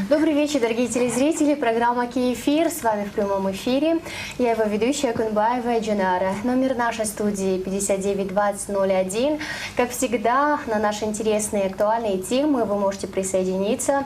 Добрый вечер, дорогие телезрители. Программа «Киэфир». С вами в прямом эфире. Я его ведущая Кунбаева Джинара. Номер нашей студии 592001. Как всегда, на наши интересные и актуальные темы вы можете присоединиться,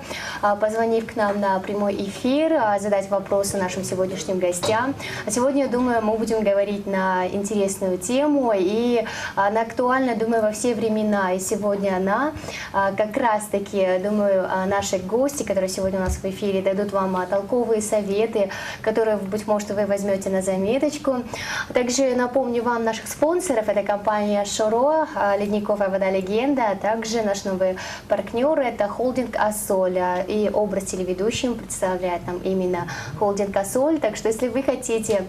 позвонив к нам на прямой эфир, задать вопросы нашим сегодняшним гостям. А сегодня, я думаю, мы будем говорить на интересную тему, и она актуальна, думаю, во все времена. И сегодня она как раз-таки, думаю, наши гости, которые сегодня у нас в эфире, дадут вам толковые советы, которые, быть может, вы возьмете на заметочку. Также напомню вам наших спонсоров. Это компания «Шоро», ледниковая вода «Легенда», а также наш новый партнер – это холдинг «Ассоль». И образ телеведущим представляет нам именно холдинг «Ассоль». Так что, если вы хотите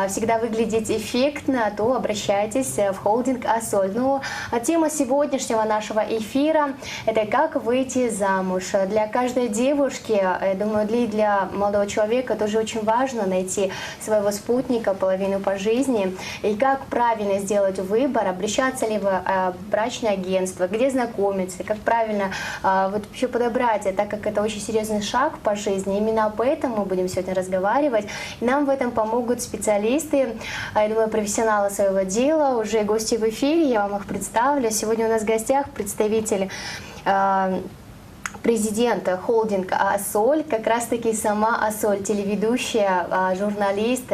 всегда выглядеть эффектно, то обращайтесь в холдинг «Ассоль». Ну, а тема сегодняшнего нашего эфира – это как выйти замуж. Для каждой девушки, я думаю, для молодого человека тоже очень важно найти своего спутника, половину по жизни. И как правильно сделать выбор, обращаться ли в брачное агентство, где знакомиться, как правильно вот вообще подобрать, так как это очень серьезный шаг по жизни. Именно об этом мы будем сегодня разговаривать. И нам в этом помогут специалисты, я думаю, профессионалы своего дела, уже гости в эфире, я вам их представлю. Сегодня у нас в гостях представитель президента холдинга «Ассоль», как раз-таки сама Ассоль, телеведущая, журналист,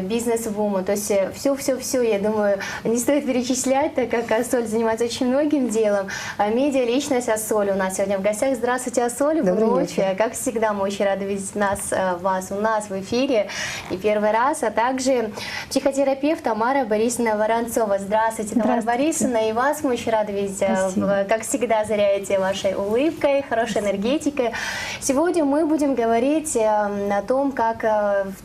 бизнес-вумен. То есть все, я думаю, не стоит перечислять, так как Ассоль занимается очень многим делом. Медиа-личность Ассоль у нас сегодня в гостях. Здравствуйте, Ассоль. Добрый вечер. Как всегда, мы очень рады видеть вас у нас в эфире и первый раз, а также психотерапевт Тамара Борисовна Воронцова. Здравствуйте, Тамара Борисовна, и вас мы очень рады видеть. Спасибо. Как всегда, заряете вашей улыбкой, хорошей энергетикой. Сегодня мы будем говорить о том, как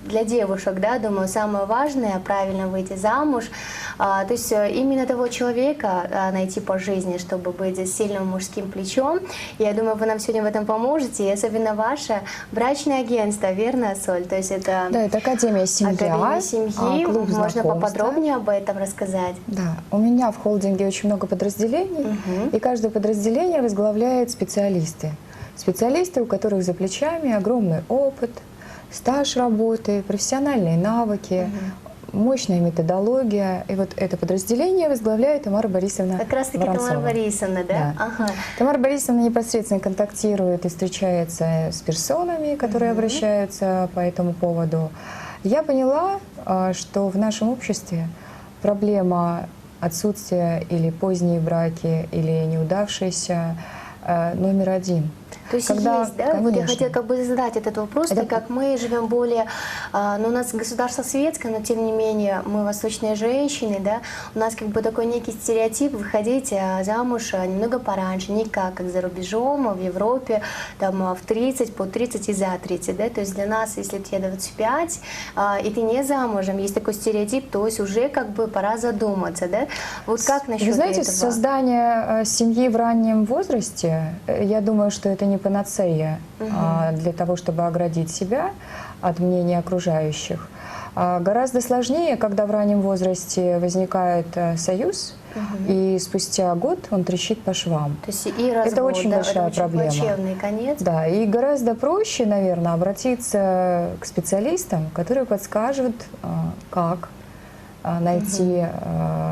для девушек, да, думаю, самое важное правильно выйти замуж. То есть именно того человека найти по жизни, чтобы быть сильным мужским плечом. Я думаю, вы нам сегодня в этом поможете, и особенно ваше брачное агентство, верно, Соль? То есть это, да, это Академия «Семья», Академия семьи. клуб Можно знакомства. поподробнее об этом рассказать? Да, у меня в холдинге очень много подразделений, и каждое подразделение возглавляет специалисты. Специалисты, у которых за плечами огромный опыт, стаж работы, профессиональные навыки, мощная методология. И вот это подразделение возглавляет Тамара Борисовна Как раз-таки Воронцова. Тамара Борисовна, да? Да. Ага. Тамара Борисовна непосредственно контактирует и встречается с персонами, которые обращаются по этому поводу. Я поняла, что в нашем обществе проблема отсутствия или поздние браки, или неудавшиеся номер один. То есть Когда, есть, да? Вот я конечно. хотела задать этот вопрос, так как мы живем более, у нас государство светское, но тем не менее мы восточные женщины, да, у нас как бы такой некий стереотип выходить замуж немного пораньше, не как за рубежом, в Европе, там в 30, по 30 и за 30, да, то есть для нас, если тебе 25, и ты не замужем, есть такой стереотип, то есть уже как бы пора задуматься, да, вот как насчет Вы знаете, этого? создание семьи в раннем возрасте, я думаю, что это не панацея для того, чтобы оградить себя от мнения окружающих. Гораздо сложнее, когда в раннем возрасте возникает союз, и спустя год он трещит по швам. То есть и развод, это очень большая это проблема. Очень плачевный конец. Да, и гораздо проще, наверное, обратиться к специалистам, которые подскажут, как найти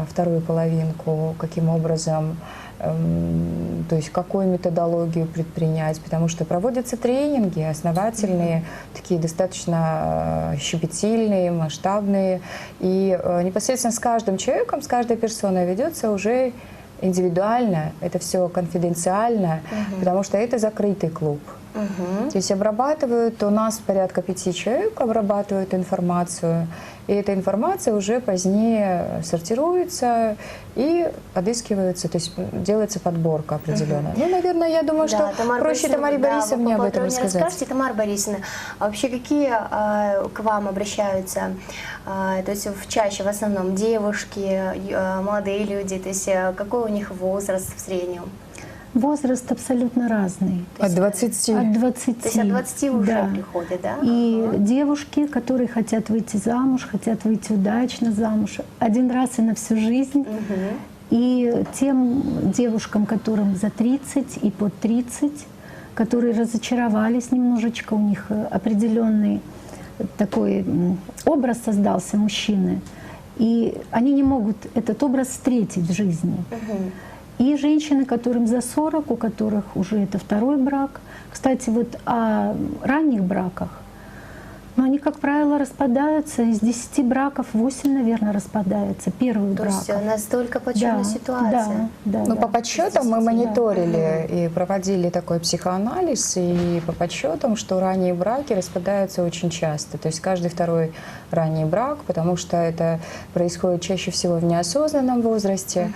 вторую половинку, каким образом, то есть какую методологию предпринять, потому что проводятся тренинги основательные, такие достаточно щепетильные, масштабные, и непосредственно с каждым человеком, с каждой персоной ведется уже индивидуально, это все конфиденциально, потому что это закрытый клуб. То есть обрабатывают, у нас порядка 5 человек обрабатывают информацию, и эта информация уже позднее сортируется и подыскивается, то есть делается подборка определенная. Ну, наверное, я думаю, что проще Тамаре Борисовне об этом рассказать. Расскажите, Тамара Борисовна, а вообще какие к вам обращаются, то есть чаще в основном девушки, молодые люди, то есть какой у них возраст в среднем? Возраст абсолютно разный. От 20. От 20. То есть от 20 уже да. приходят, да? И девушки, которые хотят выйти замуж, хотят выйти удачно замуж, один раз и на всю жизнь. И тем девушкам, которым за 30 и под 30, которые разочаровались немножечко, у них определенный такой образ создался мужчины, и они не могут этот образ встретить в жизни. И женщины, которым за 40, у которых уже это второй брак. Кстати, вот о ранних браках, но они, как правило, распадаются. Из 10 браков 8, наверное, распадаются. Первый брак. То есть настолько плачевная ситуация. Ну, по подсчетам мы мониторили и проводили такой психоанализ, и по подсчетам, что ранние браки распадаются очень часто. То есть каждый второй ранний брак, потому что это происходит чаще всего в неосознанном возрасте.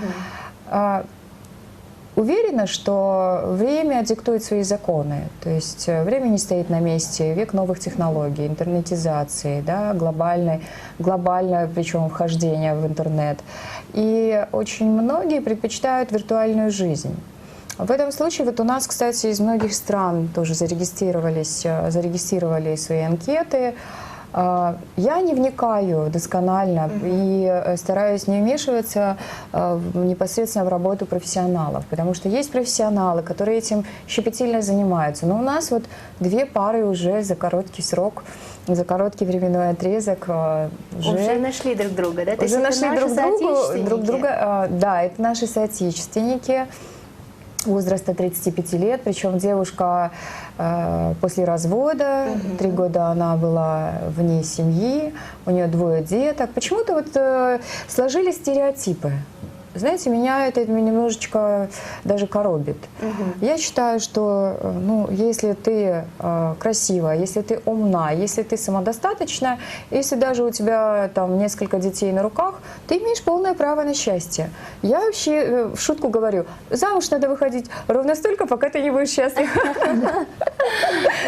Уверена, что время диктует свои законы. То есть время не стоит на месте, век новых технологий, интернетизации, да, глобальное причем вхождение в интернет. И очень многие предпочитают виртуальную жизнь. В этом случае вот у нас, кстати, из многих стран тоже зарегистрировали свои анкеты. Я не вникаю досконально и стараюсь не вмешиваться непосредственно в работу профессионалов, потому что есть профессионалы, которые этим щепетильно занимаются. Но у нас вот 2 пары уже за короткий срок, за короткий временной отрезок уже нашли друг друга, да? То уже есть нашли это друг друга. Да, это наши соотечественники возраста 35 лет, причем девушка после развода, 3 года она была вне семьи, у нее 2 деток. Почему-то вот сложились стереотипы. Знаете, меня это немножечко даже коробит. Я считаю, что ну, если ты красивая, если ты умна, если ты самодостаточна, если даже у тебя там несколько детей на руках, ты имеешь полное право на счастье. Я вообще в шутку говорю, замуж надо выходить ровно столько, пока ты не будешь счастлив.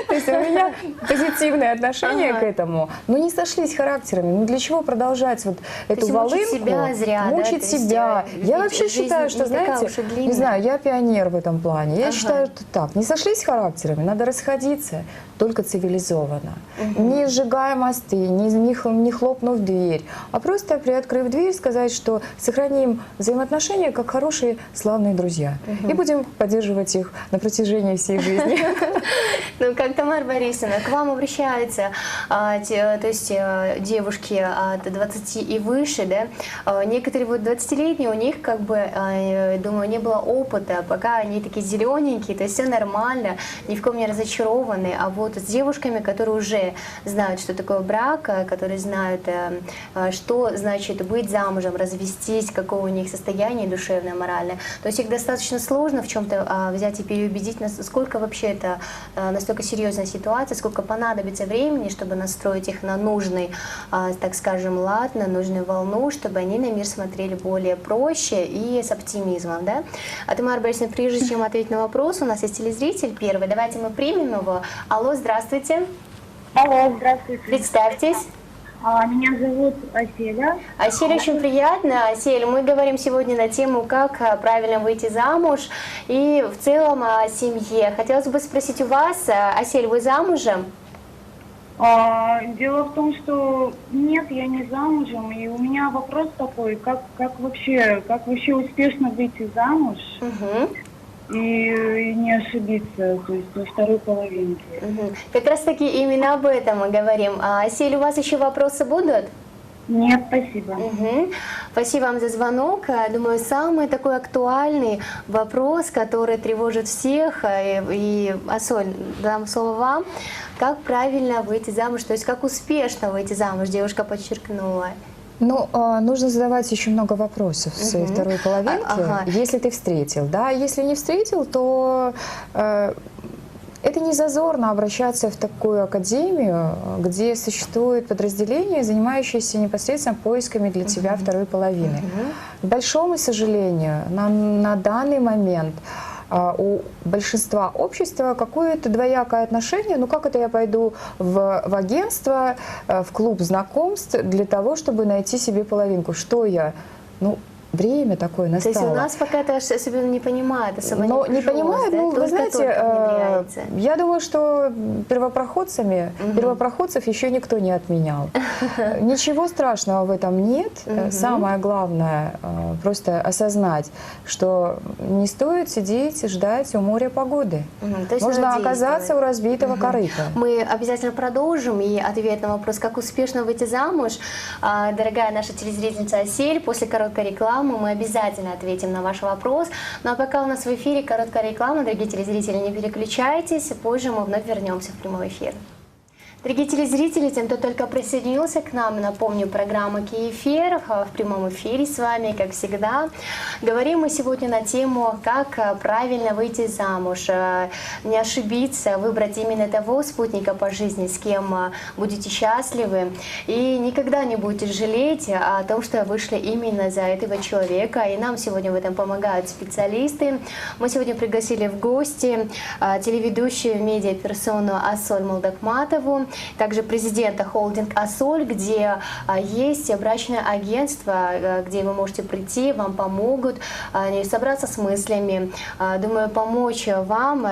То есть у меня позитивное отношение к этому. Но не сошлись характерами. Ну для чего продолжать вот эту волынку? Мучить себя зря, мучить себя. Я вообще считаю, что, знаете, не знаю, я пионер в этом плане. Я считаю, что так, не сошлись характерами, надо расходиться, только цивилизованно. Не сжигая мосты, не хлопнув дверь, а просто приоткрыв дверь, сказать, что сохраним взаимоотношения как хорошие, славные друзья. И будем поддерживать их на протяжении всей жизни. Ну, как Тамара Борисовна, к вам обращаются, то есть девушки от 20 и выше, да? Некоторые вот 20-летние, у них как бы, думаю, не было опыта, пока они такие зелененькие, то есть все нормально, ни в ком не разочарованы, а вот с девушками, которые уже знают, что такое брак, которые знают, что значит быть замужем, развестись, какое у них состояние душевное, моральное, то есть их достаточно сложно в чем-то взять и переубедить, насколько вообще это настолько серьезная ситуация, сколько понадобится времени, чтобы настроить их на нужный, так скажем, лад, на нужную волну, чтобы они на мир смотрели более проще и с оптимизмом, да? А Тамара Борисовна, прежде чем ответить на вопрос, у нас есть телезритель первый, давайте мы примем его. Алло, здравствуйте. Алло, здравствуйте. Представьтесь. Меня зовут Аселя. Асель, очень приятно. Асель, мы говорим сегодня на тему, как правильно выйти замуж и в целом о семье. Хотелось бы спросить у вас, Асель, вы замужем? Дело в том, что нет, я не замужем, и у меня вопрос такой, как вообще успешно выйти замуж и не ошибиться, то есть во второй половинке. Как раз таки именно об этом мы говорим. Асель, у вас еще вопросы будут? Нет, спасибо. Спасибо вам за звонок. Думаю, самый такой актуальный вопрос, который тревожит всех, и Асоль, дам слово вам. Как правильно выйти замуж, то есть как успешно выйти замуж, девушка подчеркнула. Ну, нужно задавать еще много вопросов в своей второй половинке, если ты встретил, да, если не встретил, то это не зазорно обращаться в такую академию, где существует подразделение, занимающееся непосредственно поисками для тебя второй половины. К большому сожалению, на данный момент у большинства общества какое-то двоякое отношение. Ну как это я пойду в агентство, в клуб знакомств для того, чтобы найти себе половинку? Что я? Ну, время такое настало. То есть у нас пока это особенно не понимают, особо Но не прижилось, понимают, да? ну, вы знаете, внедряется. я думаю, что первопроходцев еще никто не отменял. Ничего страшного в этом нет. Самое главное просто осознать, что не стоит сидеть и ждать у моря погоды. То есть Можно надо оказаться действовать. у разбитого корыта. Мы обязательно продолжим и ответ на вопрос, как успешно выйти замуж. Дорогая наша телезрительница Асель, после короткой рекламы мы обязательно ответим на ваш вопрос. Ну а пока у нас в эфире короткая реклама, дорогие телезрители, не переключайтесь, позже мы вновь вернемся в прямой эфир. Дорогие телезрители, тем, кто только присоединился к нам, напомню, программа «Киефир» в прямом эфире с вами, как всегда. Говорим мы сегодня на тему, как правильно выйти замуж, не ошибиться, выбрать именно того спутника по жизни, с кем будете счастливы, и никогда не будете жалеть о том, что вышли именно за этого человека. И нам сегодня в этом помогают специалисты. Мы сегодня пригласили в гости телеведущую медиаперсону Асоль Молдокматову, также президента холдинг «Асоль», где есть брачное агентство, где вы можете прийти, вам помогут собраться с мыслями. Думаю, помочь вам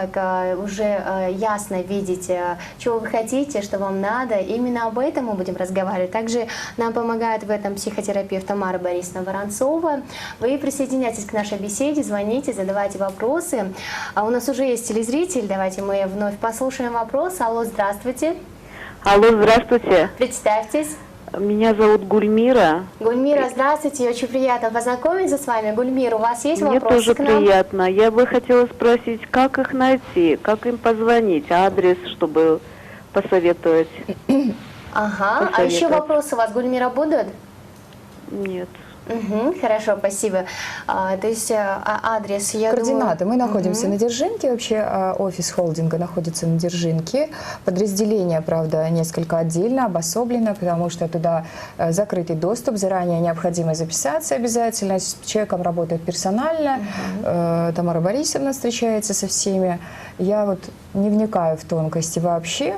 уже ясно видеть, чего вы хотите, что вам надо. Именно об этом мы будем разговаривать. Также нам помогает в этом психотерапевт Тамара Борисовна Воронцова. Вы присоединяйтесь к нашей беседе, звоните, задавайте вопросы. У нас уже есть телезритель, давайте мы вновь послушаем вопрос. Алло, здравствуйте. Алло, здравствуйте. Представьтесь. Меня зовут Гульмира. Гульмира, здравствуйте. Очень приятно познакомиться с вами. Гульмира, у вас есть Мне вопросы тоже к нам? приятно. Я бы хотела спросить, как их найти, как им позвонить, адрес, чтобы посоветовать. Ага. А еще вопросы у вас, Гульмира, будут? Нет. Хорошо, спасибо. То есть адрес, я Координаты. думаю... Мы находимся на Держинке, вообще офис холдинга находится на Держинке. Подразделение, правда, несколько отдельно, обособлено, потому что туда закрытый доступ, заранее необходимо записаться обязательно. С человеком работает персонально, Тамара Борисовна встречается со всеми. Я вот не вникаю в тонкости вообще.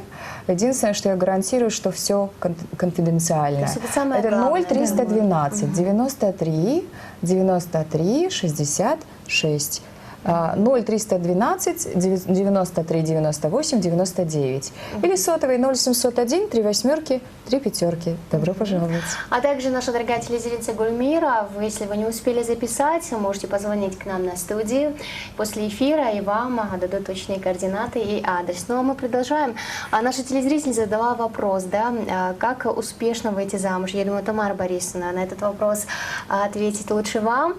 Единственное, что я гарантирую, что все конфиденциально. Это 0312 93 93 66. 0312 93 98 99 или сотовый 0701 3 восьмерки 3 пятерки. Добро пожаловать. А также наша дорогая телезрительница Гульмира, если вы не успели записать, можете позвонить к нам на студию после эфира, и вам дадут точные координаты и адрес. Ну а мы продолжаем. Наша телезрительница задала вопрос, да, как успешно выйти замуж. Я думаю, Тамара Борисовна на этот вопрос ответить лучше вам.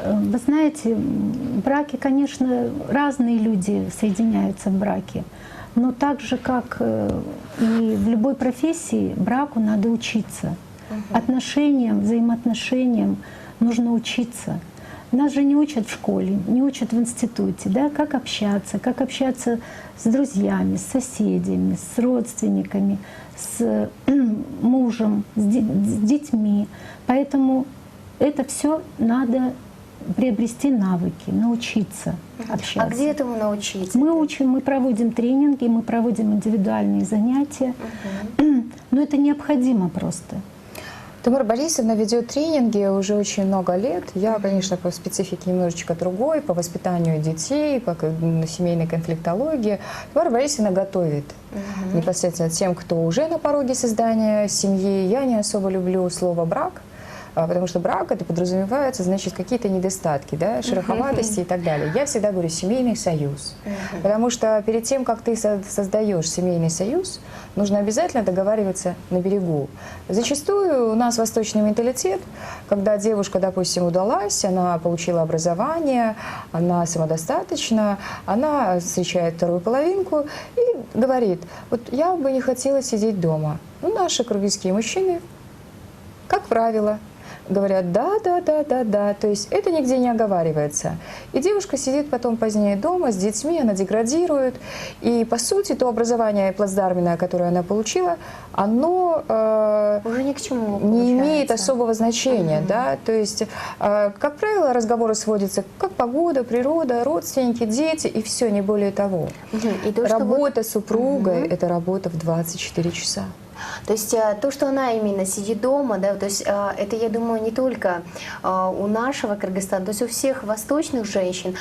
Вы знаете, в браке, конечно, разные люди соединяются в браке, но так же, как и в любой профессии, браку надо учиться. Отношениям, взаимоотношениям нужно учиться. Нас же не учат в школе, не учат в институте, да, как общаться с друзьями, с соседями, с родственниками, с мужем, с детьми. Поэтому это все надо приобрести навыки, научиться общаться. А где этому научиться? Мы учим, мы проводим тренинги, мы проводим индивидуальные занятия, но это необходимо просто. Тамара Борисовна ведет тренинги уже очень много лет. Я, конечно, по специфике немножечко другой, по воспитанию детей, по семейной конфликтологии. Тамара Борисовна готовит непосредственно тем, кто уже на пороге создания семьи. Я не особо люблю слово «брак», потому что брак, это подразумевается, значит, какие-то недостатки, да, шероховатости и так далее. Я всегда говорю семейный союз, потому что перед тем, как ты создаешь семейный союз, нужно обязательно договариваться на берегу. Зачастую у нас восточный менталитет, когда девушка, допустим, удалась, она получила образование, она самодостаточна, она встречает вторую половинку и говорит, вот я бы не хотела сидеть дома. Ну, наши кыргызские мужчины, как правило, говорят да. То есть это нигде не оговаривается. И девушка сидит потом позднее дома с детьми, она деградирует. И по сути то образование плацдарменное, которое она получила, оно уже ни к чему не имеет особого значения. Да? То есть, как правило, разговоры сводятся как погода, природа, родственники, дети и все, не более того. И то, работа супруга – это работа в 24 часа. То есть то, что она именно сидит дома, да, то есть это, я думаю, не только у нашего Кыргызстана, то есть у всех восточных женщин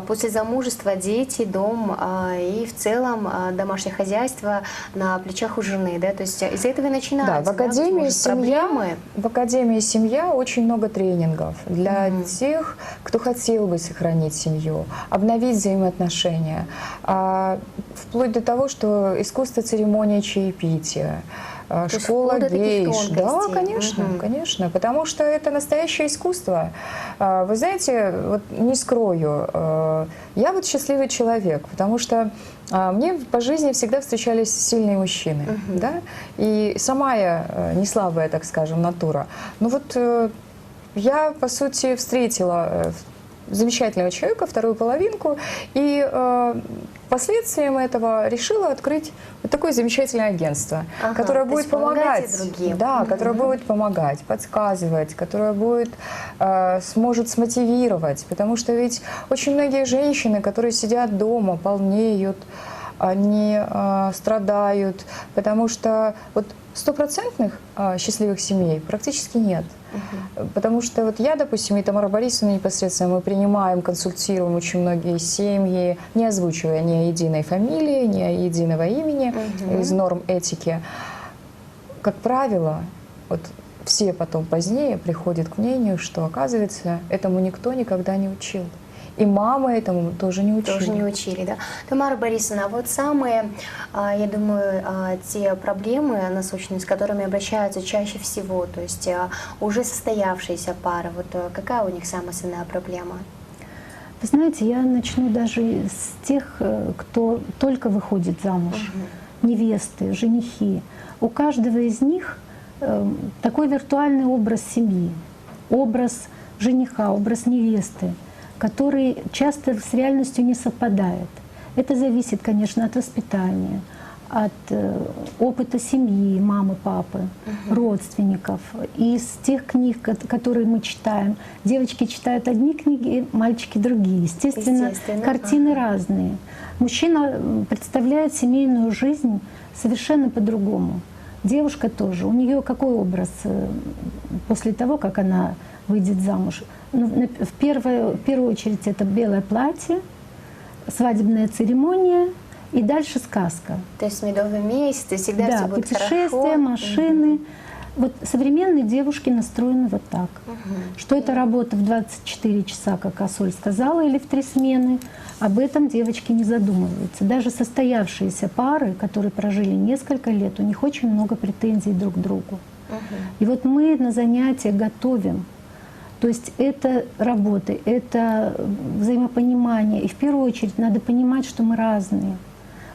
после замужества дети, дом и в целом домашнее хозяйство на плечах у жены, да, то есть из-за этого и начинаются. Да, в Академии, быть может, проблемы. в Академии «Семья» очень много тренингов для тех, кто хотел бы сохранить семью, обновить взаимоотношения, вплоть до того, что искусство церемонии чаепития, школа гейш. Да, конечно, конечно, потому что это настоящее искусство. Вы знаете, вот не скрою, я вот счастливый человек, потому что мне по жизни всегда встречались сильные мужчины, да, и сама я не слабая, так скажем, натура. Но вот я, по сути, встретила замечательного человека, вторую половинку, и последствием этого решила открыть вот такое замечательное агентство, которое будет помогать другим. Да, которое будет помогать, подсказывать, которое будет, сможет смотивировать, потому что ведь очень многие женщины, которые сидят дома, полнеют, они страдают, потому что вот стопроцентных счастливых семей практически нет. Потому что вот я, допустим, и Тамара Борисовна непосредственно, мы принимаем, консультируем очень многие семьи, не озвучивая ни единой фамилии, ни единого имени из норм этики. Как правило, вот все потом позднее приходят к мнению, что, оказывается, этому никто никогда не учил. И мамы этому тоже не учили. Тоже не учили, да. Тамара Борисовна, вот самые, я думаю, те проблемы насущные, с которыми обращаются чаще всего, то есть уже состоявшиеся пары, вот какая у них самая основная проблема? Вы знаете, я начну даже с тех, кто только выходит замуж. Невесты, женихи. У каждого из них такой виртуальный образ семьи, образ жениха, образ невесты, который часто с реальностью не совпадает. Это зависит, конечно, от воспитания, от опыта семьи, мамы, папы, родственников. Из тех книг, которые мы читаем. Девочки читают одни книги, мальчики другие. Естественно, картины разные. Мужчина представляет семейную жизнь совершенно по-другому. Девушка тоже. У нее какой образ после того, как она выйдет замуж? Ну, в первую очередь это белое платье, свадебная церемония и дальше сказка. То есть медовый месяц, и всегда да, все будет путешествия, хорошо. машины. Вот современные девушки настроены вот так, что это работа в 24 часа, как Асоль сказала, или в 3 смены. Об этом девочки не задумываются. Даже состоявшиеся пары, которые прожили несколько лет, у них очень много претензий друг к другу. И вот мы на занятиях готовим. То есть это работа, это взаимопонимание. И в первую очередь надо понимать, что мы разные.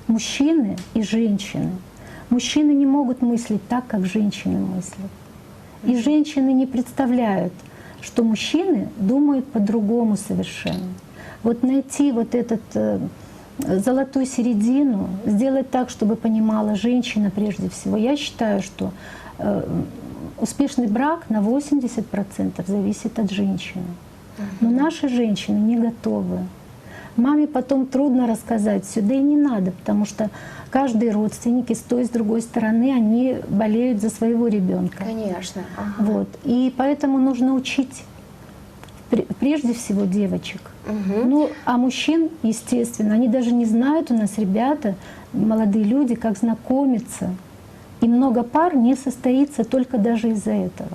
Мужчины и женщины. Мужчины не могут мыслить так, как женщины мыслят. И женщины не представляют, что мужчины думают по-другому совершенно. Вот найти вот этот золотую середину, сделать так, чтобы понимала женщина прежде всего. Я считаю, что успешный брак на 80% зависит от женщины. Но наши женщины не готовы. Маме потом трудно рассказать все, да и не надо, потому что каждые родственники с той и с другой стороны, они болеют за своего ребенка. Конечно. Вот. И поэтому нужно учить прежде всего девочек. Ну, а мужчин, естественно, они даже не знают, у нас ребята, молодые люди, как знакомиться. И много пар не состоится только даже из-за этого.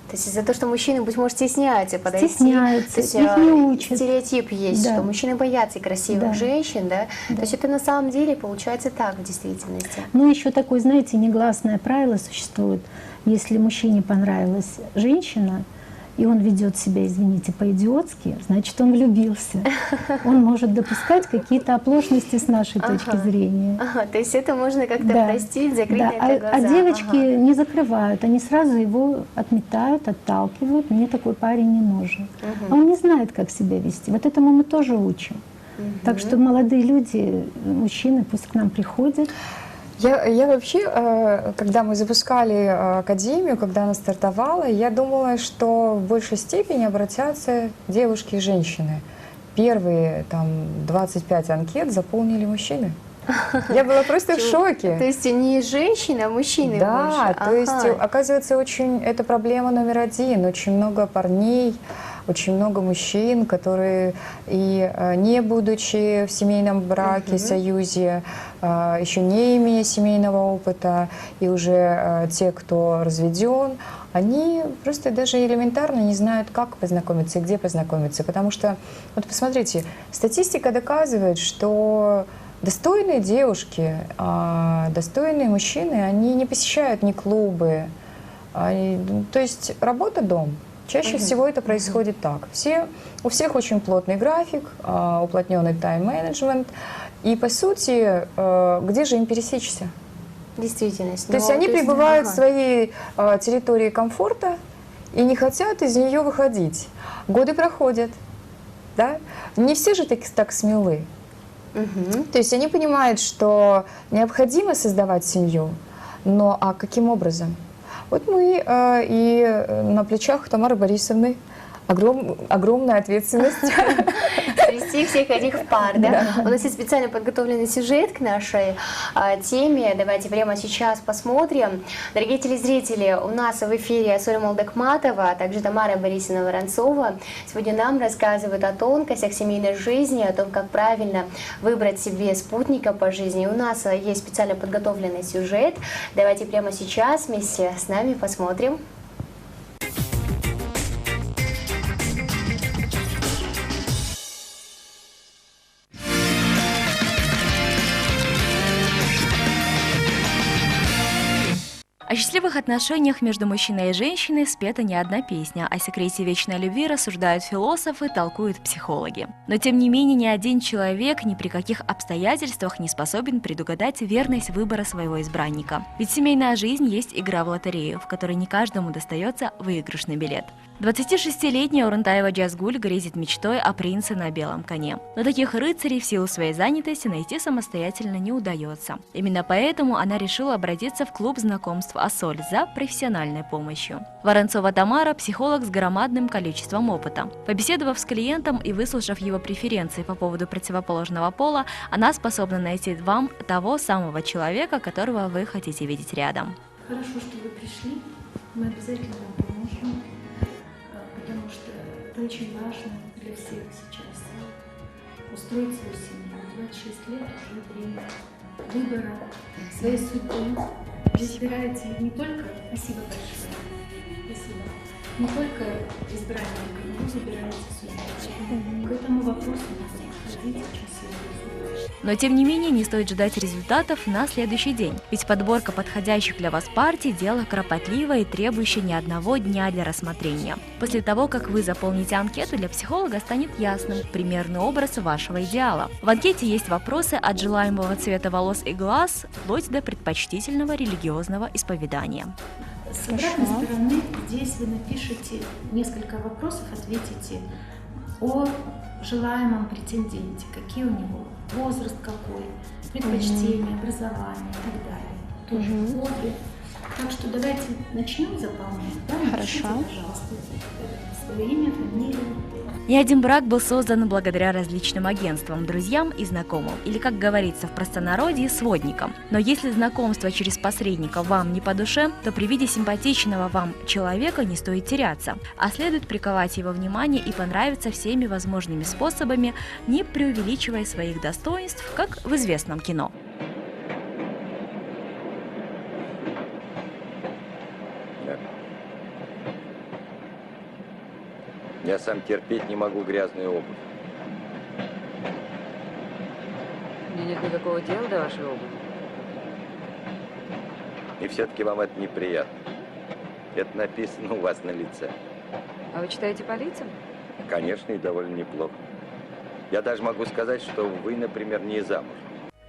То есть из-за того, что мужчины, быть может, стесняются подойти. Стесняются, То есть, их не учат. Стереотип есть, Да. что мужчины боятся красивых женщин, да? То есть это на самом деле получается так в действительности. Ну, еще такое, знаете, негласное правило существует. Если мужчине понравилась женщина, и он ведет себя, извините, по-идиотски, значит, он влюбился. Он может допускать какие-то оплошности с нашей точки зрения. То есть это можно как-то простить, закрыть Да. на это глаза. А девочки не закрывают, они сразу его отметают, отталкивают. Мне такой парень не нужен. А он не знает, как себя вести. Вот этому мы тоже учим. Так что молодые люди, мужчины, пусть к нам приходят. Я вообще, когда мы запускали академию, когда она стартовала, я думала, что в большей степени обратятся девушки и женщины. Первые там 25 анкет заполнили мужчины. Я была просто в шоке. То есть не женщины, а мужчины Да, больше. то есть, оказывается, это проблема номер один. Очень много парней, очень много мужчин, которые, и не будучи в семейном браке, союзе, еще не имея семейного опыта, и уже те, кто разведен, они просто даже элементарно не знают, как познакомиться и где познакомиться. Потому что, вот посмотрите, статистика доказывает, что достойные девушки, достойные мужчины, они не посещают ни клубы, то есть работа-дом. Чаще всего это происходит так. У всех очень плотный график, уплотненный тайм-менеджмент. И, по сути, где же им пересечься? Действительность. То есть они пребывают в своей территории комфорта и не хотят из нее выходить. Годы проходят. Да? Не все же так смелы. То есть они понимают, что необходимо создавать семью, но каким образом? Вот мы и на плечах Тамары Борисовны огромная ответственность. Свести всех этих пар, да? У нас есть специально подготовленный сюжет к нашей теме. Давайте прямо сейчас посмотрим. Дорогие телезрители, у нас в эфире Асоль Молдокматова, а также Тамара Борисовна Воронцова. Сегодня нам рассказывают о тонкостях семейной жизни, о том, как правильно выбрать себе спутника по жизни. У нас есть специально подготовленный сюжет. Давайте прямо сейчас вместе с нами посмотрим. О счастливых отношениях между мужчиной и женщиной спета не одна песня. О секрете вечной любви рассуждают философы, толкуют психологи. Но тем не менее ни один человек ни при каких обстоятельствах не способен предугадать верность выбора своего избранника. Ведь семейная жизнь есть игра в лотерею, в которой не каждому достается выигрышный билет. 26-летняя Урунтаева Джазгуль грезит мечтой о принце на белом коне. Но таких рыцарей в силу своей занятости найти самостоятельно не удается. Именно поэтому она решила обратиться в клуб знакомств «Асоль» за профессиональной помощью. Воронцова Тамара – психолог с громадным количеством опыта. Побеседовав с клиентом и выслушав его преференции по поводу противоположного пола, она способна найти вам того самого человека, которого вы хотите видеть рядом. Хорошо, что вы пришли. Мы обязательно вам поможем. Потому что это очень важно для всех сейчас. Устроить свою семью. 26 лет уже время выбора своей судьбы. Вы избираете не только... Спасибо большое. Спасибо. Не только избранника, но вы выбираете судьбу. К этому вопросу надо подходить очень серьезно. Но тем не менее не стоит ждать результатов на следующий день, ведь подборка подходящих для вас партий – дело кропотливое и требующее не одного дня для рассмотрения. После того, как вы заполните анкету, для психолога станет ясным примерный образ вашего идеала. В анкете есть вопросы от желаемого цвета волос и глаз, вплоть до предпочтительного религиозного исповедания. С обратной стороны здесь вы напишите несколько вопросов, ответите о желаемом претенденте, какие у него возраст какой, предпочтения, образование и так далее. Тоже хобби. Так что давайте начнем заполнять. Да? Напишите, пожалуйста, свое имя, фамилию. Ни один брак был создан благодаря различным агентствам, друзьям и знакомым, или, как говорится в простонародье, сводникам. Но если знакомство через посредника вам не по душе, то при виде симпатичного вам человека не стоит теряться, а следует приковать его внимание и понравиться всеми возможными способами, не преувеличивая своих достоинств, как в известном кино. Я сам терпеть не могу грязную обувь. Мне нет никакого дела до вашей обуви. И все-таки вам это неприятно. Это написано у вас на лице. А вы читаете по лицам? Конечно, и довольно неплохо. Я даже могу сказать, что вы, например, не замуж.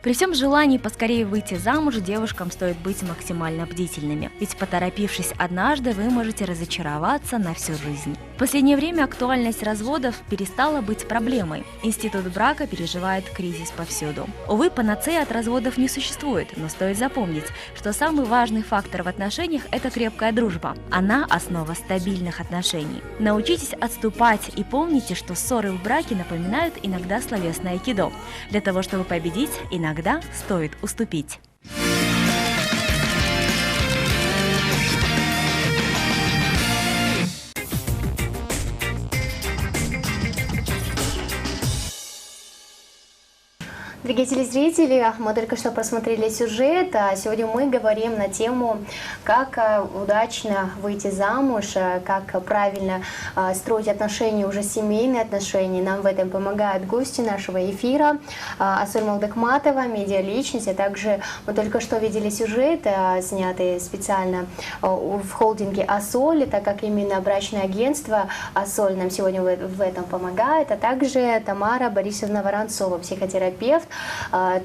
При всем желании поскорее выйти замуж, девушкам стоит быть максимально бдительными, ведь поторопившись однажды, вы можете разочароваться на всю жизнь. В последнее время актуальность разводов перестала быть проблемой. Институт брака переживает кризис повсюду. Увы, панацеи от разводов не существует, но стоит запомнить, что самый важный фактор в отношениях – это крепкая дружба. Она – основа стабильных отношений. Научитесь отступать и помните, что ссоры в браке напоминают иногда словесное айкидо. Для того, чтобы победить, иногда иногда стоит уступить. Дорогие телезрители, мы только что просмотрели сюжет, а сегодня мы говорим на тему, как удачно выйти замуж, как правильно строить отношения, уже семейные отношения. Нам в этом помогают гости нашего эфира, Асоль Молдыкматова, медиаличность, а также мы только что видели сюжет, снятый специально в холдинге Асоль, так как именно брачное агентство Асоль нам сегодня в этом помогает, а также Тамара Борисовна Воронцова, психотерапевт,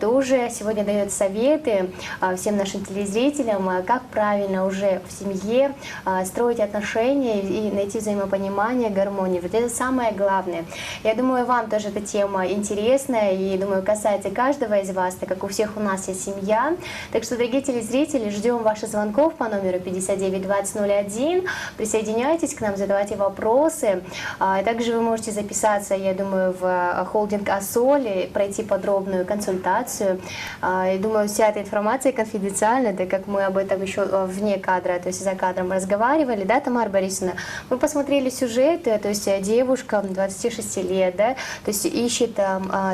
тоже сегодня дает советы всем нашим телезрителям, как правильно уже в семье строить отношения и найти взаимопонимание, гармонию. Вот это самое главное. Я думаю, вам тоже эта тема интересная и, думаю, касается каждого из вас, так как у всех у нас есть семья. Так что, дорогие телезрители, ждем ваших звонков по номеру 592001. Присоединяйтесь к нам, задавайте вопросы. Также вы можете записаться, я думаю, в холдинг Асоль, пройти подробную консультацию. Я думаю, вся эта информация конфиденциальна, так как мы об этом еще вне кадра, то есть за кадром разговаривали, да, Тамара Борисовна? Мы посмотрели сюжет, то есть девушка 26 лет, да, то есть ищет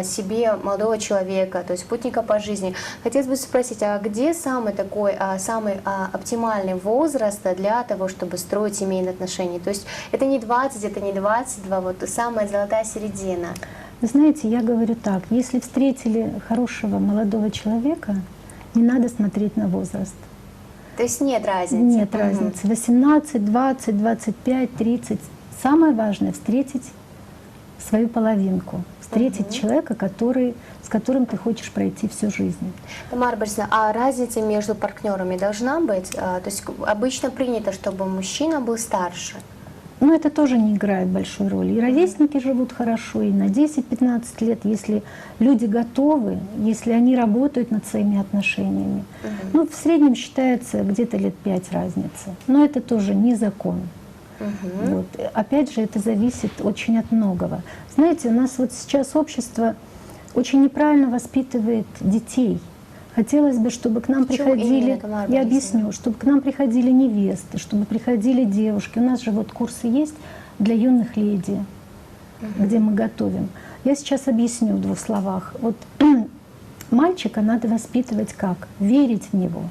себе молодого человека, то есть спутника по жизни. Хотелось бы спросить, а где самый такой, самый оптимальный возраст для того, чтобы строить семейные отношения? То есть это не 20, это не 22, вот самая золотая середина. Вы знаете, я говорю так, если встретили хорошего молодого человека, не надо смотреть на возраст. То есть нет разницы? Нет разницы. 18, 20, 25, 30. Самое важное — встретить свою половинку, встретить человека, с которым ты хочешь пройти всю жизнь. Тамара Борисовна, а разница между партнерами должна быть? То есть обычно принято, чтобы мужчина был старше. Но это тоже не играет большой роли. И ровесники живут хорошо, и на 10-15 лет, если люди готовы, если они работают над своими отношениями. Ну, в среднем считается где-то лет 5 разницы. Но это тоже не закон. Вот. Опять же, это зависит очень от многого. Знаете, у нас вот сейчас общество очень неправильно воспитывает детей. Хотелось бы, чтобы к нам приходили, я объясню, чтобы к нам приходили невесты, чтобы приходили девушки. У нас же вот курсы есть для юных леди, где мы готовим. Я сейчас объясню в 2 словах. Вот мальчика надо воспитывать как? Верить в него.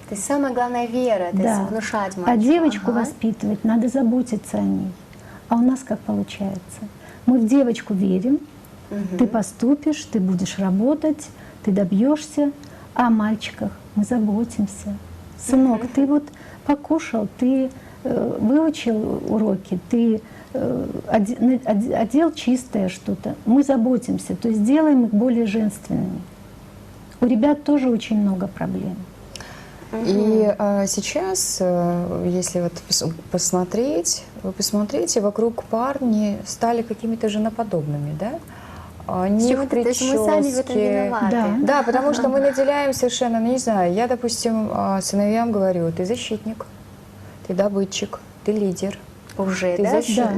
То есть самое главное — вера, то есть внушать мальчику. А девочку воспитывать надо заботиться о ней. А у нас как получается? Мы в девочку верим, ты поступишь, ты будешь работать, ты добьешься, а о мальчиках мы заботимся. Сынок, ты вот покушал, ты выучил уроки, ты одел чистое что-то. Мы заботимся, то есть делаем их более женственными. У ребят тоже очень много проблем. И сейчас, если вот посмотреть, вы посмотрите, вокруг парни стали какими-то женоподобными, да? Не в прическе. То есть мы сами в этом виноваты. Да, потому что мы наделяем совершенно, не знаю, я, допустим, сыновьям говорю: ты защитник, ты добытчик, ты лидер. Уже, ты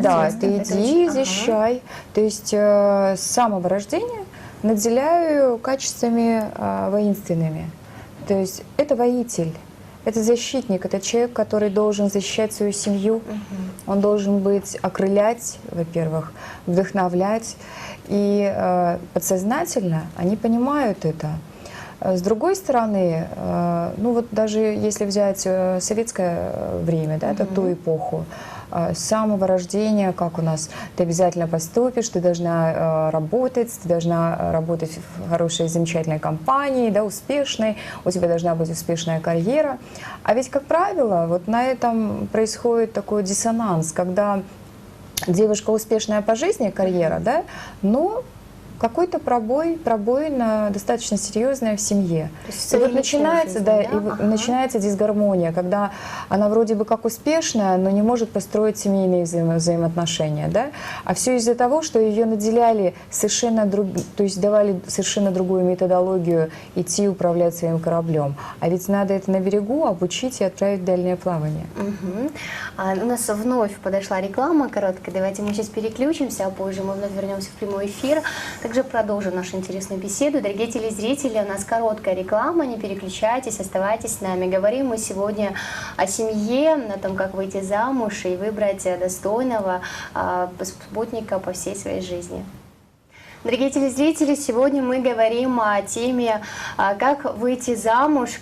да? Ты иди, защищай. То есть с самого рождения наделяю качествами воинственными. То есть это воитель, это защитник, это человек, который должен защищать свою семью. Он должен быть, окрылять, во-первых, вдохновлять. И подсознательно они понимают это. С другой стороны, ну вот даже если взять советское время, да, это ту эпоху, с самого рождения, как у нас, ты обязательно поступишь, ты должна работать в хорошей, замечательной компании, да, успешной, у тебя должна быть успешная карьера. А ведь, как правило, вот на этом происходит такой диссонанс, когда девушка успешная по жизни, карьера, да, но какой-то пробоина достаточно серьезная в семье. И вот начинается, начинается дисгармония, когда она вроде бы как успешная, но не может построить семейные взаимоотношения, да? А все из-за того, что ее наделяли совершенно то есть давали совершенно другую методологию идти управлять своим кораблем. А ведь надо это на берегу обучить и отправить в дальнее плавание. У нас вновь подошла реклама короткая. Давайте мы сейчас переключимся, а позже мы вновь вернемся в прямой эфир. Также продолжим нашу интересную беседу. Дорогие телезрители, у нас короткая реклама, не переключайтесь, оставайтесь с нами. Говорим мы сегодня о семье, о том, как выйти замуж и выбрать достойного спутника по всей своей жизни. Дорогие телезрители, сегодня мы говорим о теме, как выйти замуж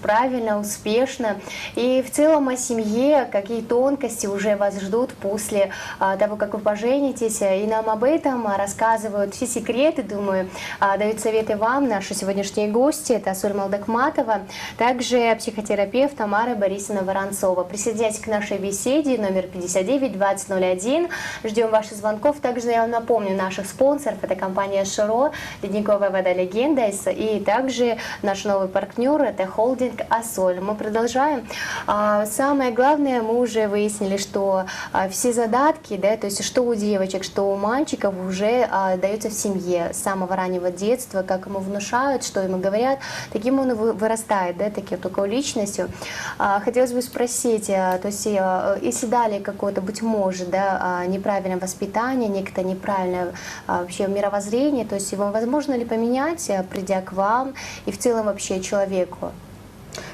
правильно, успешно, и в целом о семье, какие тонкости уже вас ждут после того, как вы поженитесь. И нам об этом рассказывают все секреты, думаю, дают советы вам наши сегодняшние гости. Это Асоль Молдокматова, также психотерапевт Тамара Борисовна Воронцова. Присоединяйтесь к нашей беседе, номер 59 2001. Ждем ваших звонков. Также я вам напомню наших спонсоров. Это компания «Широ», ледниковая вода «Легенда», и также наш новый партнер – это холдинг «Асоль». Мы продолжаем. Самое главное, мы уже выяснили, что все задатки, да, то есть что у девочек, что у мальчиков уже дается в семье с самого раннего детства, как ему внушают, что ему говорят, таким он вырастает, да, такой личностью. Хотелось бы спросить, то есть если дали какое-то, быть может, да, неправильное воспитание, некое неправильное вообще мировоззрение, то есть его возможно ли поменять, придя к вам и в целом вообще человеку?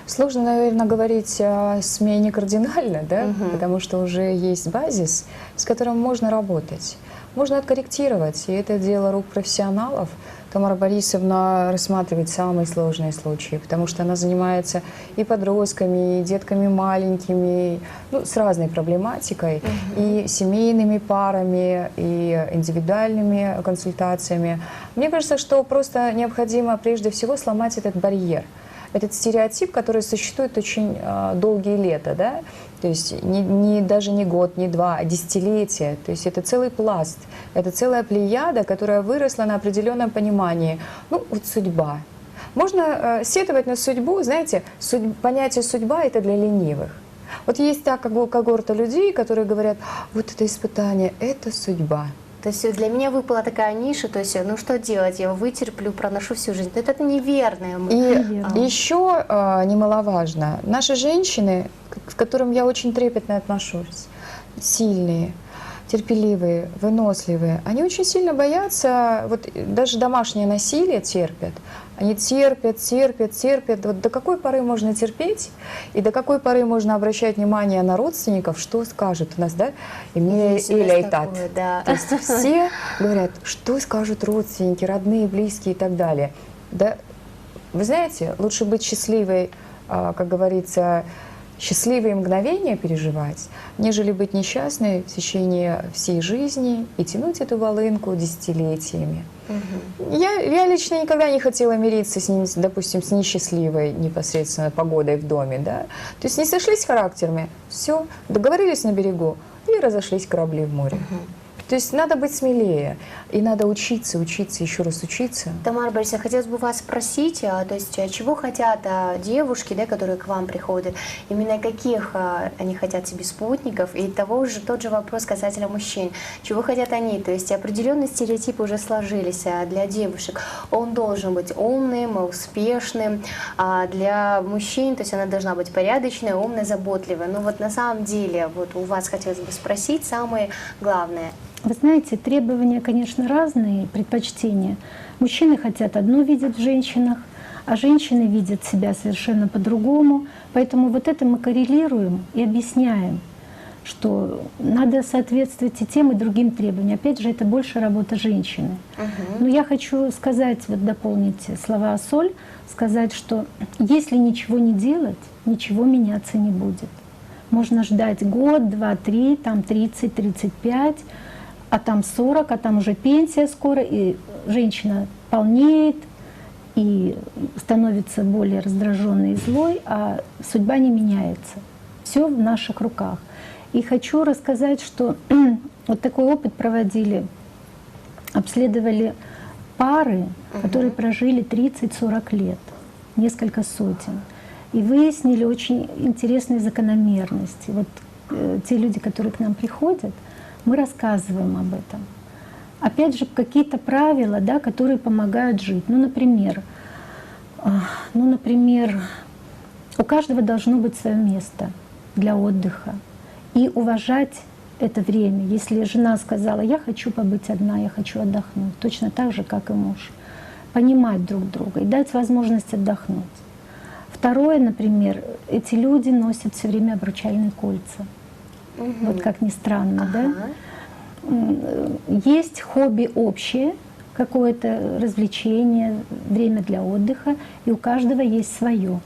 Сложно, наверное, говорить о смене кардинально, да, потому что уже есть базис, с которым можно работать. Можно откорректировать, и это дело рук профессионалов. Тамара Борисовна рассматривает самые сложные случаи, потому что она занимается и подростками, и детками маленькими, ну, с разной проблематикой, и семейными парами, и индивидуальными консультациями. Мне кажется, что просто необходимо прежде всего сломать этот барьер, этот стереотип, который существует очень долгие лета, да? То есть даже не год, не два, а десятилетия. То есть это целый пласт, это целая плеяда, которая выросла на определенном понимании. Ну, вот судьба. Можно сетовать на судьбу, знаете, понятие судьба – это для ленивых. Вот есть так когорта людей, которые говорят, вот это испытание – это судьба. То есть для меня выпала такая ниша, то есть, ну что делать, я вытерплю, проношу всю жизнь. Это неверное. И еще немаловажно, наши женщины, к которым я очень трепетно отношусь, сильные, терпеливые, выносливые, они очень сильно боятся, вот даже домашнее насилие терпят. Они терпят. Вот до какой поры можно терпеть и до какой поры можно обращать внимание на родственников, что скажут у нас, да? Или да. То есть все говорят, что скажут родственники, родные, близкие и так далее. Да, вы знаете, лучше быть счастливой, как говорится, счастливые мгновения переживать, нежели быть несчастной в течение всей жизни и тянуть эту волынку десятилетиями. Я лично никогда не хотела мириться с, допустим, с несчастливой непосредственно погодой в доме, да. То есть не сошлись характерами, все, договорились на берегу и разошлись корабли в море. То есть надо быть смелее, и надо учиться, еще раз учиться. Тамара Борисовна, хотелось бы вас спросить, то есть чего хотят девушки, да, которые к вам приходят, именно каких они хотят себе спутников, и тот же вопрос касательно мужчин. Чего хотят они? То есть определенные стереотипы уже сложились для девушек. Он должен быть умным, успешным, а для мужчин, то есть она должна быть порядочная, умная, заботливая. Но вот на самом деле, вот у вас хотелось бы спросить самое главное. Вы знаете, требования, конечно, разные, предпочтения. Мужчины хотят одно видеть в женщинах, а женщины видят себя совершенно по-другому. Поэтому вот это мы коррелируем и объясняем, что надо соответствовать и тем, и другим требованиям. Опять же, это больше работа женщины. Но я хочу сказать, вот дополнить слова Асоль, сказать, что если ничего не делать, ничего меняться не будет. Можно ждать год, 2, 3, там 30, 35, а там 40, а там уже пенсия скоро, и женщина полнеет и становится более раздраженной и злой, а судьба не меняется. Все в наших руках. И хочу рассказать, что вот такой опыт проводили, обследовали пары, которые прожили 30-40 лет, несколько сотен, и выяснили очень интересные закономерности. Вот те люди, которые к нам приходят, мы рассказываем об этом. Опять же, какие-то правила, да, которые помогают жить. Ну, например, у каждого должно быть свое место для отдыха. И уважать это время. Если жена сказала, я хочу побыть одна, я хочу отдохнуть, точно так же, как и муж. Понимать друг друга и дать возможность отдохнуть. Второе, например, эти люди носят все время обручальные кольца. Вот как ни странно, да? Есть хобби общее, какое-то развлечение, время для отдыха, и у каждого есть свое.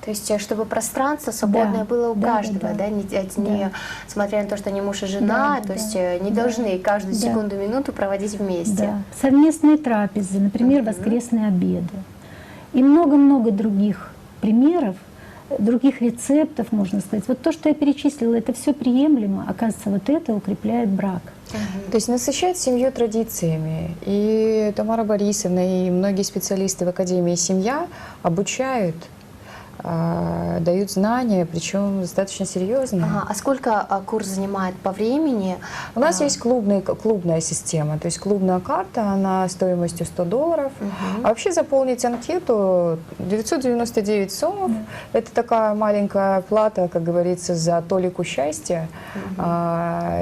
То есть, чтобы пространство свободное было у каждого, да? Не смотря на то, что они муж и жена, то есть не должны каждую секунду, минуту проводить вместе. Да. Совместные трапезы, например, воскресные обеды. И много-много других примеров, других рецептов, можно сказать. Вот то, что я перечислила, это все приемлемо. Оказывается, вот это укрепляет брак. То есть насыщать семью традициями. И Тамара Борисовна, и многие специалисты в Академии «Семья» обучают, дают знания, причем достаточно серьезные. А сколько курс занимает по времени? У нас есть клубная система, то есть клубная карта, она стоимостью $100. А вообще заполнить анкету 999 сомов. Это такая маленькая плата, как говорится, за толику счастья.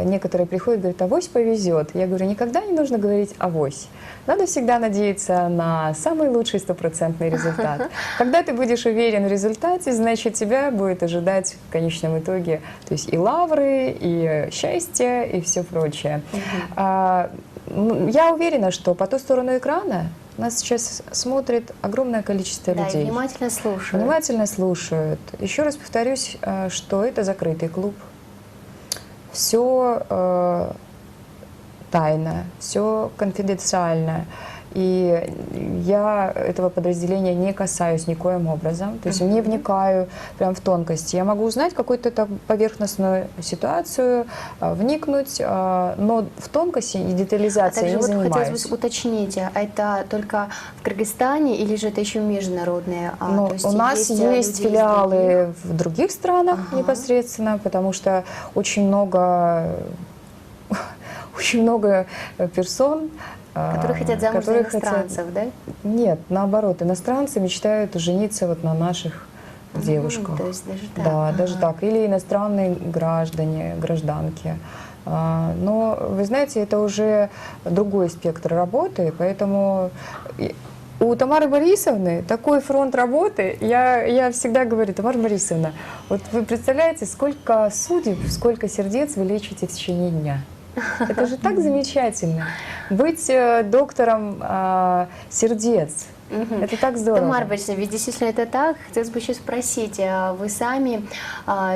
Некоторые приходят и говорят, авось повезет. Я говорю, никогда не нужно говорить авось. Надо всегда надеяться на самый лучший 100% результат. Когда ты будешь уверен в результате, значит, тебя будет ожидать в конечном итоге, то есть и лавры, и счастье, и все прочее. Я уверена, что по ту сторону экрана нас сейчас смотрит огромное количество людей. Да, и внимательно слушают. Внимательно слушают. Еще раз повторюсь, что это закрытый клуб. Все тайна, все конфиденциально. И я этого подразделения не касаюсь никоим образом, то есть не вникаю прям в тонкости. Я могу узнать какую-то поверхностную ситуацию, вникнуть, но в тонкости и детализации не занимаюсь. Хотелось бы уточнить, это только в Кыргызстане или же это еще международные? У нас есть филиалы в других странах непосредственно, потому что очень много персон, которые хотят замуж за иностранцев, да? Нет, наоборот, иностранцы мечтают жениться вот на наших девушках. То есть даже так? Да, даже так. Или иностранные граждане, гражданки. Но, вы знаете, это уже другой спектр работы, поэтому у Тамары Борисовны такой фронт работы. Я всегда говорю, Тамара Борисовна, вот вы представляете, сколько судеб, сколько сердец вы лечите в течение дня? Это же так замечательно. Быть доктором сердец. Это так здорово. Тамара Борисовна, ведь действительно это так. Хотелось бы еще спросить, вы сами,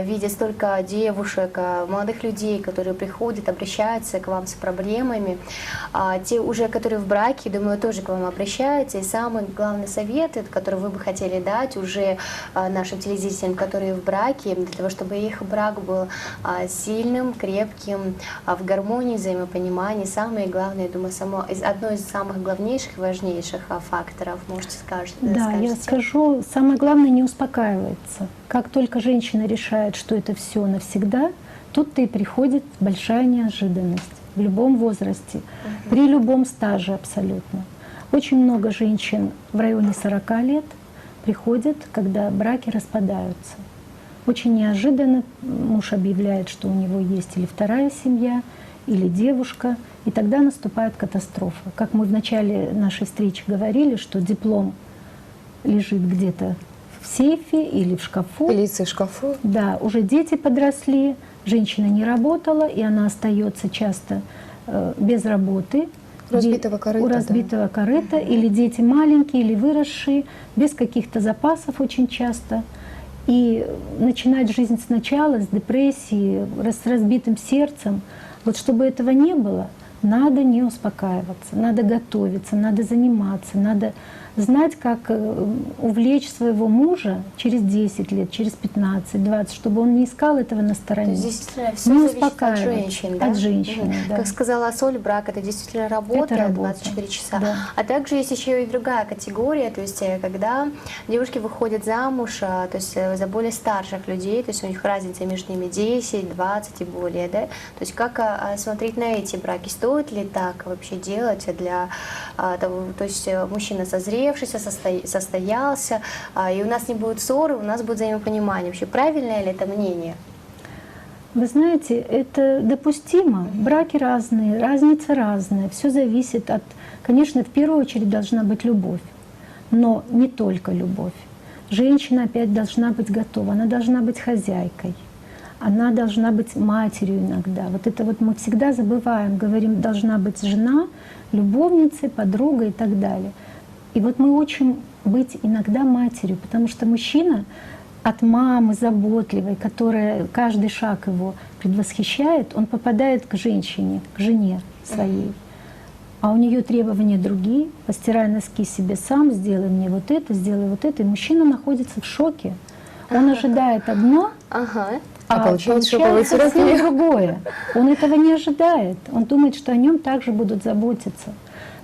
видя столько девушек, молодых людей, которые приходят, обращаются к вам с проблемами, те уже, которые в браке, думаю, тоже к вам обращаются, и самый главный совет, который вы бы хотели дать уже нашим телезрителям, которые в браке, для того, чтобы их брак был сильным, крепким, в гармонии, взаимопонимании, самое главное, я думаю, одно из самых главнейших и важнейших факторов. Можете скажете? Да, я скажу, самое главное не успокаивается. Как только женщина решает, что это все навсегда, тут-то и приходит большая неожиданность в любом возрасте, при любом стаже абсолютно. Очень много женщин в районе 40 лет приходят, когда браки распадаются. Очень неожиданно муж объявляет, что у него есть или вторая семья, или девушка, и тогда наступает катастрофа. Как мы в начале нашей встречи говорили, что диплом лежит где-то в сейфе или в шкафу. Пылится в шкафу. Да, уже дети подросли, женщина не работала, и она остается часто без работы. У разбитого корыта. У разбитого корыта, или дети маленькие, или выросшие, без каких-то запасов очень часто. И начинать жизнь сначала с депрессии, с разбитым сердцем. Вот чтобы этого не было, надо не успокаиваться, надо готовиться, надо заниматься, надо знать, как увлечь своего мужа через 10 лет, через 15, 20, чтобы он не искал этого на стороне. То есть действительно все не зависит от женщин, да? От женщины, да. Как сказала Соль, брак — это действительно работа, это 24 часа. Да. А также есть еще и другая категория, то есть когда девушки выходят замуж, то есть за более старших людей, то есть у них разница между ними 10, 20 и более, да? То есть как смотреть на эти браки? Стоит ли так вообще делать для того, то есть мужчина созревший, состоялся, и у нас не будет ссоры, у нас будет взаимопонимание. Вообще правильное ли это мнение? Вы знаете, это допустимо. Браки разные, разница разная. Все зависит от... Конечно, в первую очередь должна быть любовь, но не только любовь. Женщина опять должна быть готова, она должна быть хозяйкой, она должна быть матерью иногда. Вот это вот мы всегда забываем, говорим, должна быть жена, любовницей, подругой и так далее. И вот мы учим быть иногда матерью, потому что мужчина от мамы заботливой, которая каждый шаг его предвосхищает, он попадает к женщине, к жене своей. А у нее требования другие: постирай носки себе сам, сделай мне вот это, сделай вот это. И мужчина находится в шоке. Он ожидает одно, Ага. а получается совсем другое. Он этого не ожидает. Он думает, что о нем также будут заботиться.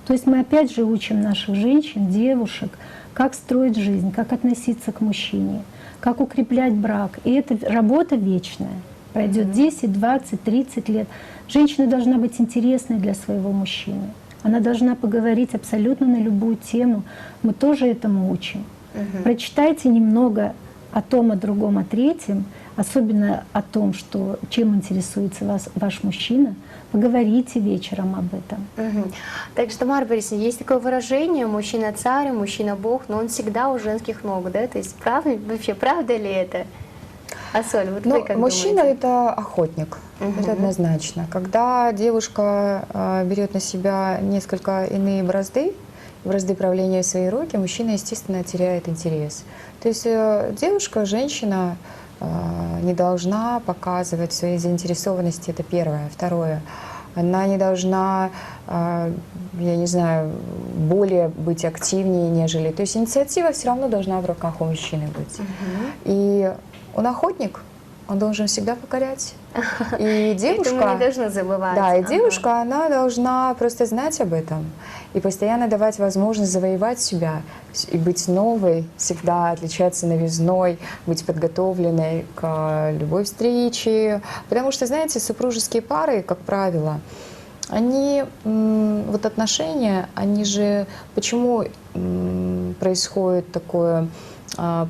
То есть мы опять же учим наших женщин, девушек, как строить жизнь, как относиться к мужчине, как укреплять брак. И это работа вечная. Пройдет 10, 20, 30 лет. Женщина должна быть интересной для своего мужчины. Она должна поговорить абсолютно на любую тему. Мы тоже этому учим. Прочитайте немного о том, о другом, о третьем, особенно о том, что, чем интересуется ваш мужчина. Поговорите вечером об этом. Так что, Тамара Борисовна, есть такое выражение: мужчина царь, мужчина бог, но он всегда у женских ног, да? То есть правда, вообще правда ли это? Асоль, вот вы как мужчина думаете? это охотник, это однозначно. Когда девушка берет на себя несколько иные бразды правления в свои руки, мужчина, естественно, теряет интерес. То есть девушка, женщина не должна показывать свои заинтересованности, это первое. Второе, она не должна, я не знаю, более быть активнее, нежели... То есть инициатива все равно должна в руках у мужчины быть. И он охотник, он должен всегда покорять. И девушка... Это мы не должны забывать. Да, и девушка, она должна просто знать об этом и постоянно давать возможность завоевать себя и быть новой, всегда отличаться новизной, быть подготовленной к любой встрече. Потому что, знаете, супружеские пары, как правило, они, вот отношения, они же, почему происходит такое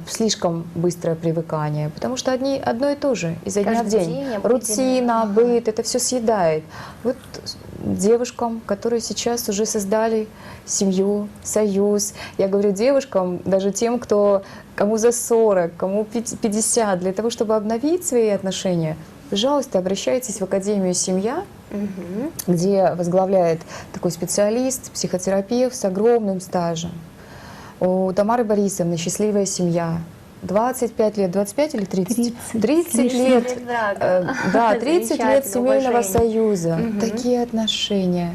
слишком быстрое привыкание? Потому что одно и то же, изо дня в день. Рутина, быт, это все съедает. Вот девушкам, которые сейчас уже создали семью, союз, я говорю девушкам, даже тем, кому за 40, кому 50, для того, чтобы обновить свои отношения, пожалуйста, обращайтесь в Академию «Семья», где возглавляет такой специалист, психотерапевт с огромным стажем. У Тамары Борисовны счастливая семья. 25 лет, 25 или 30? 30 лет. Да, 30 лет семейного союза. Такие отношения.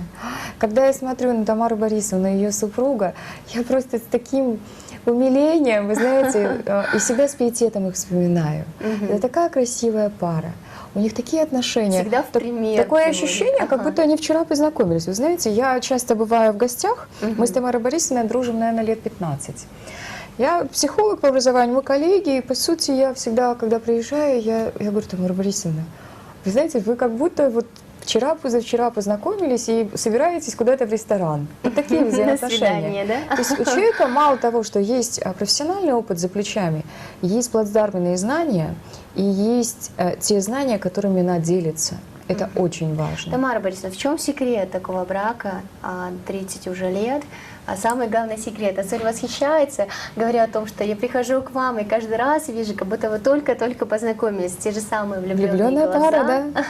Когда я смотрю на Тамару Борисовну и ее супруга, я просто с таким умилением, вы знаете, и себя с пиететом их вспоминаю. Это такая красивая пара. У них такие отношения. Всегда в пример. Такое ощущение, как будто они вчера познакомились. Вы знаете, я часто бываю в гостях. Мы с Тамарой Борисовной дружим, наверное, лет 15. Я психолог по образованию, мы коллеги. И, по сути, я всегда, когда приезжаю, я говорю: Тамара Борисовна, вы знаете, вы как будто вот вчера, позавчера познакомились и собираетесь куда-то в ресторан. Вот такие взаимоотношения. То есть у человека мало того, что есть профессиональный опыт за плечами, есть плацдарменные знания, и есть те знания, которыми она делится. Это очень важно. Тамара Борисовна, в чем секрет такого брака? 30 уже лет. А самый главный секрет: Асоль восхищается, говоря о том, что я прихожу к вам и каждый раз вижу, как будто вы только-только познакомились, те же самые влюбленные глаза. Пара, да?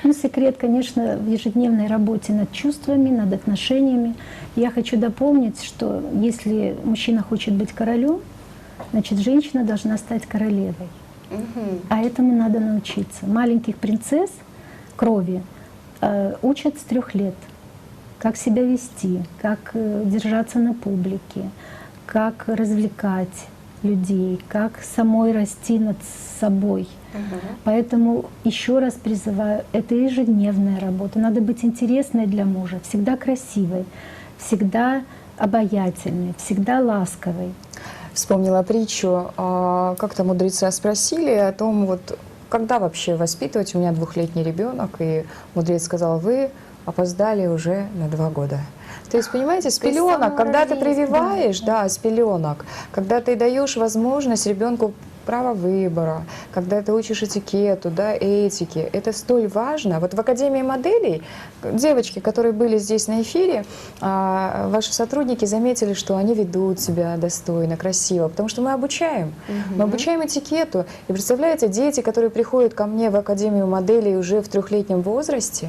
Ну, секрет, конечно, в ежедневной работе над чувствами, над отношениями. Я хочу дополнить, что если мужчина хочет быть королем, значит, женщина должна стать королевой. А этому надо научиться. Маленьких принцесс крови учат с 3 лет. Как себя вести, как держаться на публике, как развлекать людей, как самой расти над собой. Поэтому еще раз призываю, это ежедневная работа. Надо быть интересной для мужа, всегда красивой, всегда обаятельной, всегда ласковой. Вспомнила притчу. Как-то мудреца спросили о том, вот, когда вообще воспитывать. У меня 2-летний ребенок, и мудрец сказал: вы опоздали уже на 2 года. То есть, понимаете, с пеленок, когда ты прививаешь, да, с пеленок, когда ты даешь возможность ребенку право выбора, когда ты учишь этикету, да, этике. Это столь важно. Вот в Академии моделей девочки, которые были здесь на эфире, ваши сотрудники заметили, что они ведут себя достойно, красиво, потому что мы обучаем. Мы обучаем этикету. И представляете, дети, которые приходят ко мне в Академию моделей уже в 3-летнем возрасте,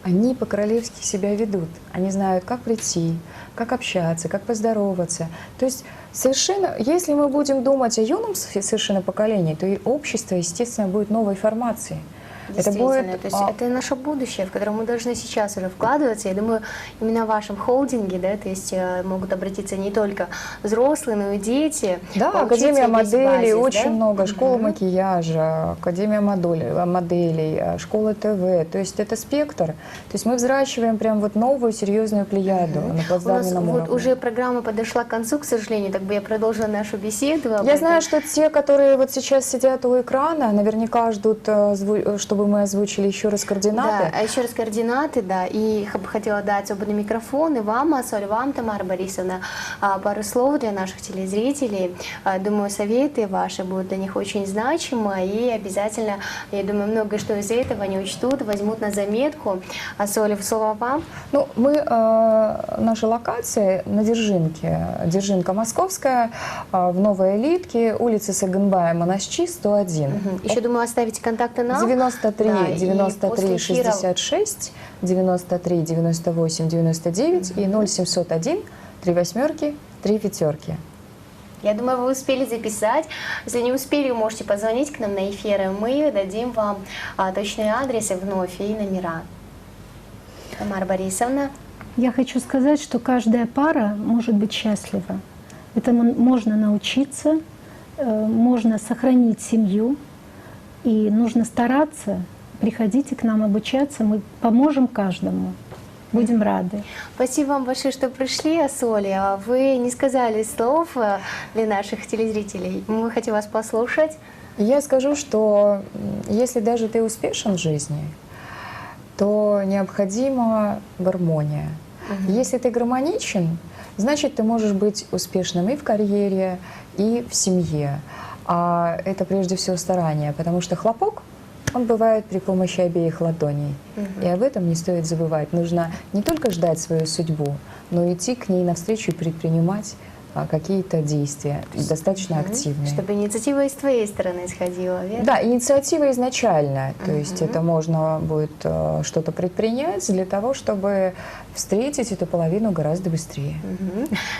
они по-королевски себя ведут. Они знают, как прийти, как общаться, как поздороваться. То есть совершенно, если мы будем думать о юном совершенно поколении, то и общество, естественно, будет новой формацией. Действительно, то есть это наше будущее, в котором мы должны сейчас уже вкладываться. Я думаю, именно в вашем холдинге, да, то есть могут обратиться не только взрослые, но и дети. Да, Академия моделей, очень много, школа макияжа, Академия моделей, школа ТВ. То есть это спектр. То есть мы взращиваем прям вот новую серьезную плеяду на плацдарменном уровне. Вот уже программа подошла к концу, к сожалению, так бы я продолжила нашу беседу. Я знаю, что те, которые вот сейчас сидят у экрана, наверняка ждут, чтобы мы озвучили еще раз координаты. Да, а еще раз координаты, да, и хотела дать свободный микрофон и вам, Асоль, вам, Тамара Борисовна, пару слов для наших телезрителей. Думаю, советы ваши будут для них очень значимы, и обязательно, я думаю, многое что из этого они учтут, возьмут на заметку. Асоль, слово вам. Ну, наша локация на Дзержинке, Дзержинка Московская, в Новой Элитке, улица Сагынбая, Монасчи, 101. Еще, думаю, оставите контакты нам. 93 66 93 98 99 и 0701 3 восьмерки 3 пятерки. Я думаю, вы успели записать. Если не успели, вы можете позвонить к нам на эфир, и мы дадим вам точные адресы вновь и номера. Тамара Борисовна. Я хочу сказать, что каждая пара может быть счастлива. Этому можно научиться, можно сохранить семью. И нужно стараться, приходите к нам обучаться, мы поможем каждому. Будем рады. Спасибо вам большое, что пришли, Асоль. Вы не сказали слов для наших телезрителей. Мы хотим вас послушать. Я скажу, что если даже ты успешен в жизни, то необходима гармония. Если ты гармоничен, значит, ты можешь быть успешным и в карьере, и в семье. А это прежде всего старание, потому что хлопок, он бывает при помощи обеих ладоней. И об этом не стоит забывать. Нужно не только ждать свою судьбу, но идти к ней навстречу и предпринимать какие-то действия, достаточно активные. Чтобы инициатива из твоей стороны исходила, верно? Да, инициатива изначальная. То есть это можно будет что-то предпринять для того, чтобы встретить эту половину гораздо быстрее.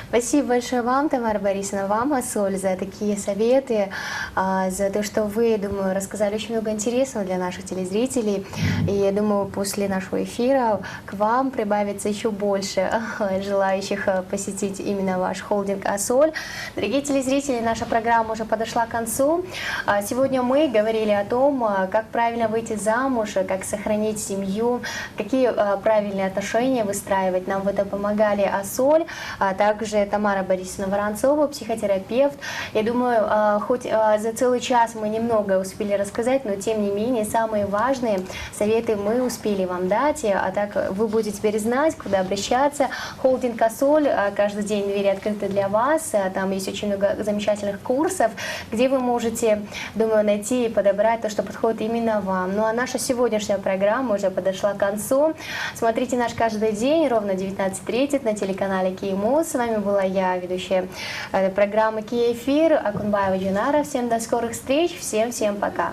Спасибо большое вам, Тамара Борисовна, вам, Асоль, за такие советы, за то, что вы, думаю, рассказали очень много интересного для наших телезрителей. И я думаю, после нашего эфира к вам прибавится еще больше желающих посетить именно ваш холдинг Асоль. Дорогие телезрители, наша программа уже подошла к концу. Сегодня мы говорили о том, как правильно выйти замуж, как сохранить семью, какие правильные отношения выстраивать. Нам в этом помогали Асоль, а также Тамара Борисовна Воронцова, психотерапевт. Я думаю, хоть за целый час мы немного успели рассказать, но тем не менее самые важные советы мы успели вам дать, а так вы будете теперь знать, куда обращаться. Холдинг Асоль, каждый день двери открыты для вас, там есть очень много замечательных курсов, где вы можете, думаю, найти и подобрать то, что подходит именно вам. Ну а наша сегодняшняя программа уже подошла к концу. Смотрите наш каждый день ровно 19:30 на телеканале Киемус. С вами была я, ведущая программы Киефир, Акунбаева Джунара. Всем до скорых встреч, всем пока.